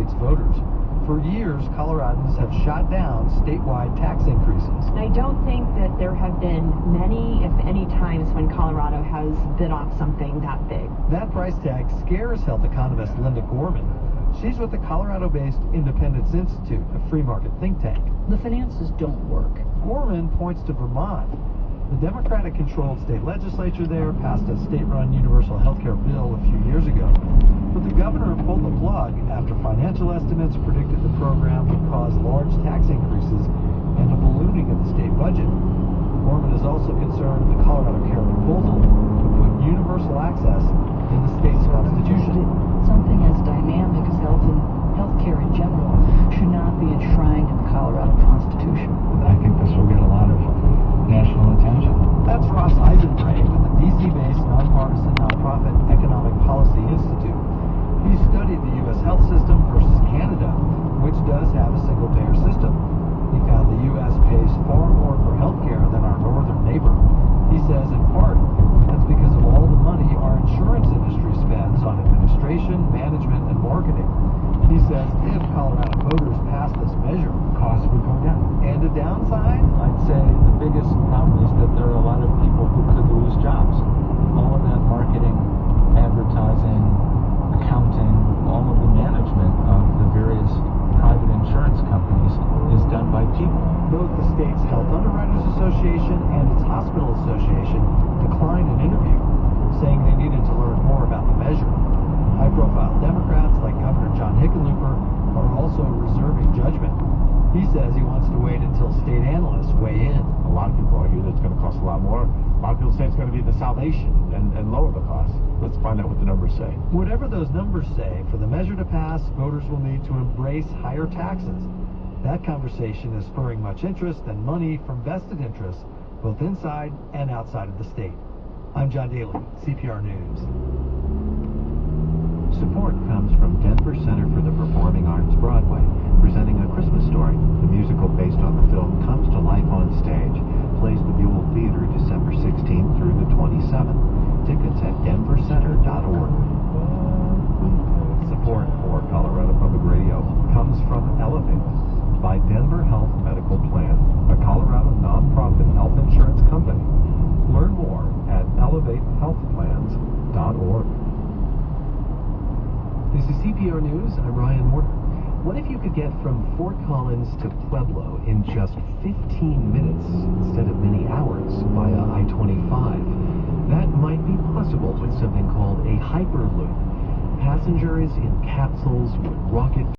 state's voters. For years, Coloradans have shot down statewide tax increases. I don't think that there have been many, if any, times when Colorado has bid off something that big. That price tag scares health economist Linda Gorman. She's with the Colorado-based Independence Institute, a free market think tank. The finances don't work. Gorman points to Vermont. The Democratic-controlled state legislature there passed a state-run universal health care bill a few years ago. But the governor pulled the plug after financial estimates predicted the program would cause large tax increases and a ballooning of the state budget. Gorman is also concerned the Colorado Care proposal would put universal access in the state's constitution. Something as dynamic as health and healthcare in general should not be enshrined in the Colorado Constitution. I think this will get a lot of national attention. That's Ross Eisenbray with the DC-based nonpartisan nonprofit Economic Policy Institute. He studied the U.S. health system versus Canada, which does have a single-payer system. He found the U.S. pays far more for health care than our northern neighbor. He says, in part, that's because of all the money our insurance industry spends on administration, management, and marketing. He says if Colorado voters pass this measure, Costs would go down. and a downside, I'd say the biggest problem is that there are a lot of people who could lose jobs. All of that marketing, advertising, accounting, all of the management of the various private insurance companies is done by people. both the state's Health Underwriters Association and its Hospital Association declined an interview, saying they needed to learn more about the measure. High-profile Democrats like Governor John Hickenlooper are also reserving judgment. He says he wants to wait until state analysts weigh in. A lot of people argue that it's going to cost a lot more. A lot of people say it's going to be the salvation and lower the cost. Let's find out what the numbers say. Whatever those numbers say, for the measure to pass, voters will need to embrace higher taxes. That conversation is spurring much interest and money from vested interests, both inside and outside of the state. I'm John Daly, CPR News. Support comes from Denver Center for the Performing Arts Broadway, presenting A Christmas Story. The musical based on the film comes to life on stage. Plays the Buell Theater December 16th through the 27th. Tickets at denvercenter.org. Support for Colorado Public Radio comes from Elevate by Denver Health Medical Plan, a Colorado nonprofit health insurance company. Learn more at elevatehealthplans.org. This is CPR News. I'm Ryan Morton. What if you could get from Fort Collins to Pueblo in just 15 minutes instead of many hours via I-25? That might be possible with something called a Hyperloop. Passengers in capsules would rocket